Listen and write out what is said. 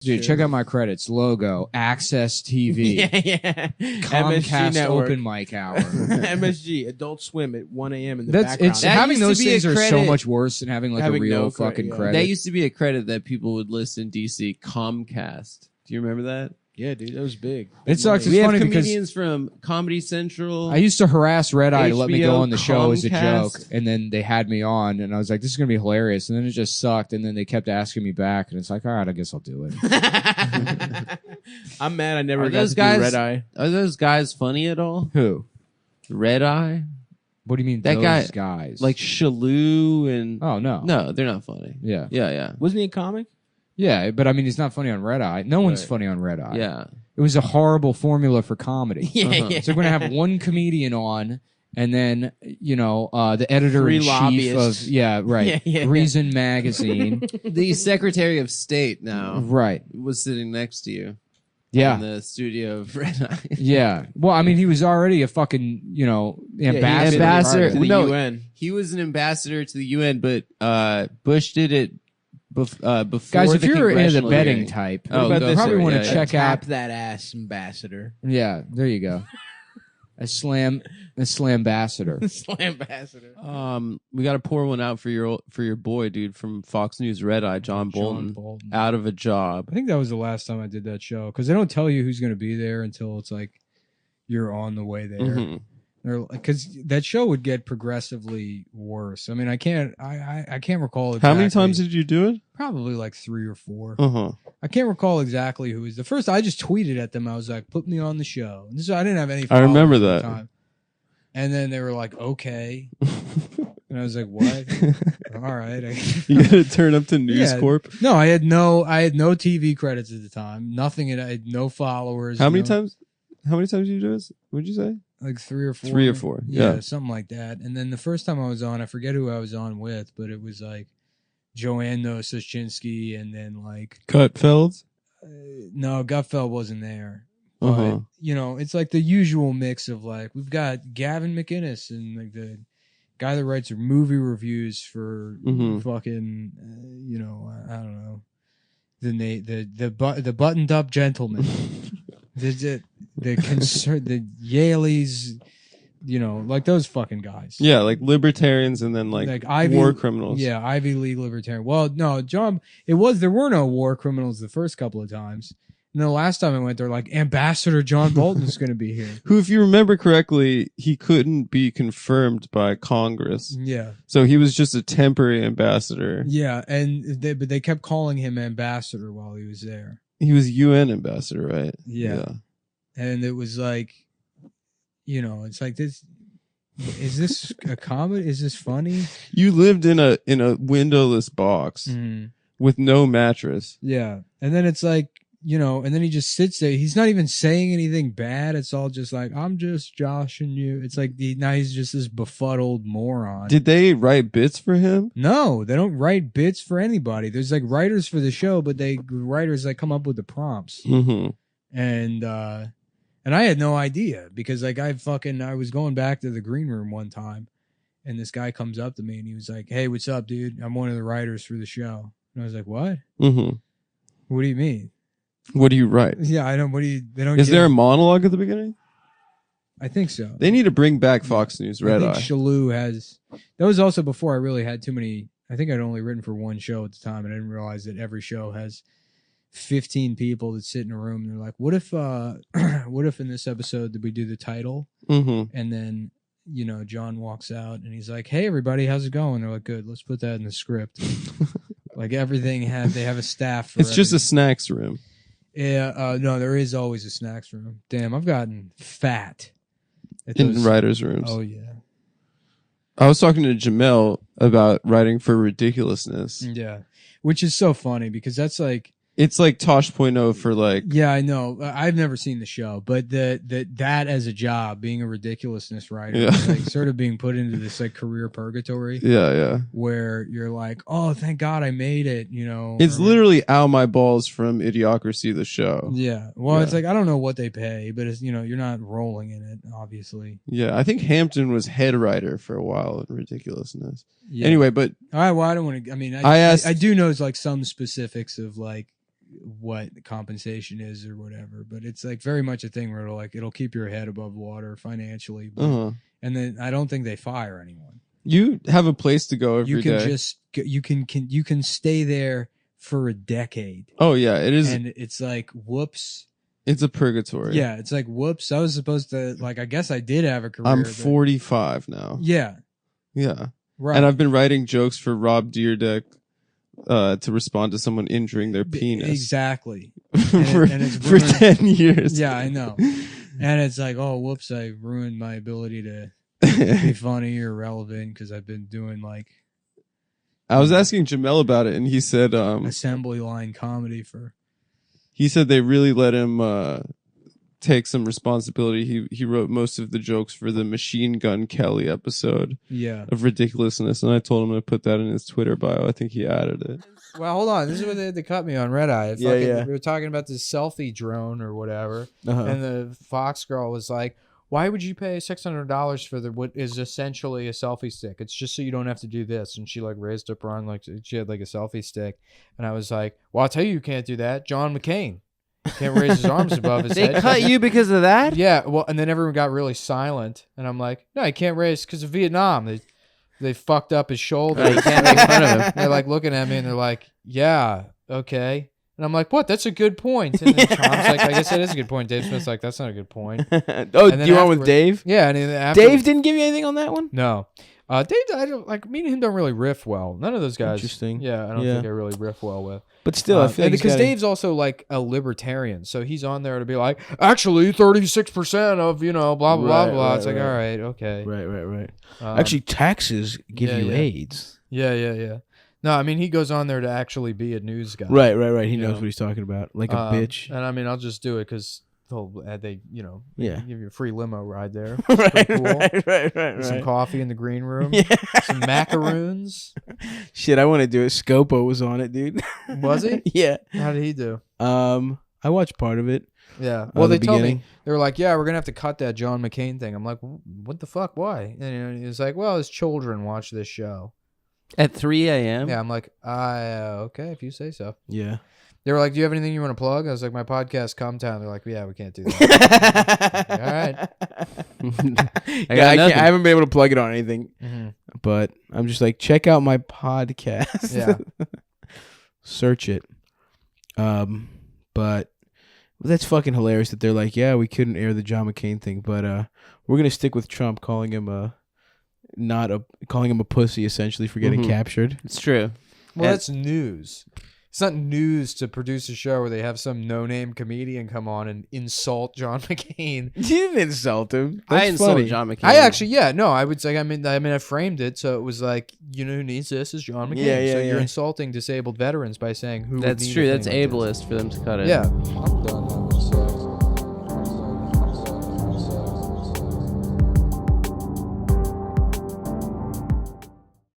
Dude, check out my credits. Logo, Access TV. yeah. Comcast MSG Open Mic Hour. MSG, Adult Swim at 1 a.m. in the background. It's having those things are so credit. much worse than having like Having a real no fucking credit, credit. That used to be a credit that people would list in DC. Comcast. Do you remember that? Yeah, dude, that was big. It sucks. We It's have funny because comedians from Comedy Central. I used to harass Red Eye to let me go HBO, on the show as a Comcast. joke, and then they had me on, and I was like, "This is gonna be hilarious," and then it just sucked, and then they kept asking me back, and it's like, "All right, I guess I'll do it." I'm mad I never Are got those to guys- do Red Eye. Are those guys funny at all? Who? Red Eye? What do you mean? That those guy- guys? Like Shalou and... Oh no, No, they're not funny. yeah, Yeah. Wasn't he a comic? yeah, but I mean, he's not funny on Red Eye. No one's Right. funny on Red Eye. Yeah. It was a horrible formula for comedy. Yeah. So we're gonna have one comedian on, and then the editor in Three chief lobbyists. of right Yeah. Reason magazine. The Secretary of State now Right. was sitting next to you in Yeah. the studio of Red Eye. Yeah. Well, I mean, he was already a fucking ambassador. ambassador. To the No. UN. He was an ambassador to the UN, but Bush did it before Guys, if the you're into the congressional betting hearing. type, Oh, you go for probably it. want to Yeah, check Tap out. that ass, ambassador. Yeah, there you go. A slambassador. Ambassador. We got to pour one out for your boy, dude, from Fox News Red Eye, John Bolton, out of a job. I think that was the last time I did that show because they don't tell you who's going to be there until it's like you're on the way there. Mhm. Because that show would get progressively worse. I mean, I can't recall exactly. How many times did you do it? Probably like 3 or 4. Uh-huh. I can't recall exactly who was the first. I just tweeted at them. I was like, "Put me on the show." And I didn't have any. I remember followers at that. the time. And then they were like, "Okay," and I was like, "What?" All right. You gotta turn up to News Yeah. Corp. No, I had no TV credits at the time. Nothing. I had no followers. How many no- times? How many times did you do this? What'd you say? Like 3 or 4. 3 or 4. Yeah, Yeah. something like that. And then the first time I was on, I forget who I was on with, but it was like Joanne Nososhinsky, and then like Gutfeld. no, Gutfeld wasn't there. Uh-huh. But it's like the usual mix of like we've got Gavin McInnes and like the guy that writes movie reviews for Mhm. fucking I don't know the buttoned up gentleman. the Yaleys, like those fucking guys. Yeah, like libertarians and then like war criminals. Yeah, Ivy League libertarian. Well, no, John, there were no war criminals the first couple of times. And the last time I went, they're like, Ambassador John Bolton is going to be here. Who, if you remember correctly, he couldn't be confirmed by Congress. Yeah. So he was just a temporary ambassador. Yeah, but they kept calling him ambassador while he was there. He was UN ambassador, right? Yeah. And it was like, it's like this. Is this a comedy? Is this funny? You lived in a windowless box with no mattress. Yeah. And then it's like, and then he just sits there. He's not even saying anything bad. It's all just like, I'm just joshing you. It's like now he's just this befuddled moron. Did they write bits for him? No, they don't write bits for anybody. There's like writers for the show, but writers that come up with the prompts. Mm-hmm. And I had no idea because like I was going back to the green room one time and this guy comes up to me and he was like, "Hey, what's up, dude? I'm one of the writers for the show." And I was like, "What? Mm-hmm. What do you mean?" What do you write? Yeah, I don't. They don't. Is there a monologue at the beginning? I think so. They need to bring back Fox News Red I Eye. think Shalou has. That was also before I really had too many. I think I'd only written for one show at the time, and I didn't realize that every show has 15 people that sit in a room. And they're like, "What if? What if in this episode did we do the title?" Mm-hmm. And then John walks out and he's like, "Hey, everybody, how's it going?" They're like, "Good. Let's put that in the script." Like everything they have a staff. For It's just a everything. snacks room. Yeah, no, there is always a snacks room. Damn, I've gotten fat. In writers' rooms. Oh, yeah. I was talking to Jamel about writing for ridiculousness. Yeah, which is so funny because that's like... It's like Tosh.0 for like... Yeah, I know. I've never seen the show, but that as a job, being a ridiculousness writer, is like sort of being put into this like career purgatory. Yeah. Where you're like, oh, thank God I made it, It's literally Ow My Balls from Idiocracy, the show. Yeah. Well, It's like, I don't know what they pay, but it's, you're not rolling in it, obviously. Yeah, I think Hampton was head writer for a while in Ridiculousness. Yeah. Anyway, but... All right, well, I don't want to... I mean, I asked... I do know it's like some specifics of like what the compensation is or whatever. But it's like very much a thing where it'll keep your head above water financially. But, and then I don't think they fire anyone. You have a place to go every day. You can stay there for a decade. Oh yeah, it is. And it's like, whoops. It's a purgatory. Yeah, it's like, whoops. I was supposed to, like, I guess I did have a career. I'm 45 now. Yeah. Yeah. Right. And I've been writing jokes for Rob Dyrdek to respond to someone injuring their penis. Exactly. for 10 years. Yeah, I know. And it's like, oh, whoops, I ruined my ability to be funny or relevant because I've been doing like. I was asking Jamel about it, and he said assembly line comedy for. He said they really let him take some responsibility. He wrote most of the jokes for the Machine Gun Kelly episode of Ridiculousness, and I told him to put that in his Twitter bio. I think he added it. Well, hold on. This is what they had to cut me on Red Eye. Yeah. We were talking about this selfie drone or whatever, and the Fox girl was like, why would you pay $600 for what is essentially a selfie stick? It's just so you don't have to do this. And she like raised up her arm like she had like a selfie stick. And I was like, well, I'll tell you can't do that. John McCain can't raise his arms above his head. They cut you because of that? Yeah. Well, and then everyone got really silent. And I'm like, no, he can't raise because of Vietnam. They fucked up his shoulder. You can't make fun of him. They're like looking at me and they're like, yeah, okay. And I'm like, what? That's a good point. And then Tom's like, I guess that is a good point. Dave Smith's like, that's not a good point. Oh, you went with Dave? Yeah. And then Dave didn't give you anything on that one? No. Dave, I don't like. Me and him don't really riff well. None of those guys. Interesting. Yeah, I don't think I really riff well with. But still, I feel like because Dave's also like a libertarian, so he's on there to be like, actually, 36% of blah blah blah. It's like, all right, okay, right. Actually, taxes give you AIDS. Yeah. No, I mean he goes on there to actually be a news guy. Right. He knows what he's talking about, like a bitch. And I mean, I'll just do it because they give you a free limo ride there. Right, cool. right. Some coffee in the green room. Yeah. Some macaroons. Shit, I want to do it. Scopo was on it, dude. Was he? Yeah. How did he do? I watched part of it. Yeah. Well, they told me, they were like, yeah, we're going to have to cut that John McCain thing. I'm like, what the fuck? Why? And he was like, well, his children watch this show. At 3 a.m.? Yeah, I'm like, okay, if you say so. Yeah. They were like, do you have anything you want to plug? I was like, my podcast, Come Town. They're like, yeah, we can't do that. Like, all right. I haven't been able to plug it on anything, but I'm just like, check out my podcast. Yeah. Search it. But that's fucking hilarious that they're like, yeah, we couldn't air the John McCain thing, but we're going to stick with Trump calling him a pussy essentially for getting captured. It's true. Well, that's news. It's not news to produce a show where they have some no-name comedian come on and insult John McCain. You didn't insult him. I insulted John McCain. I actually, no, I would say, I framed it so it was like, you know who needs this is John McCain. Yeah, so you're insulting disabled veterans by saying who. That's true. That's ableist for them to cut it. Yeah, I'm done.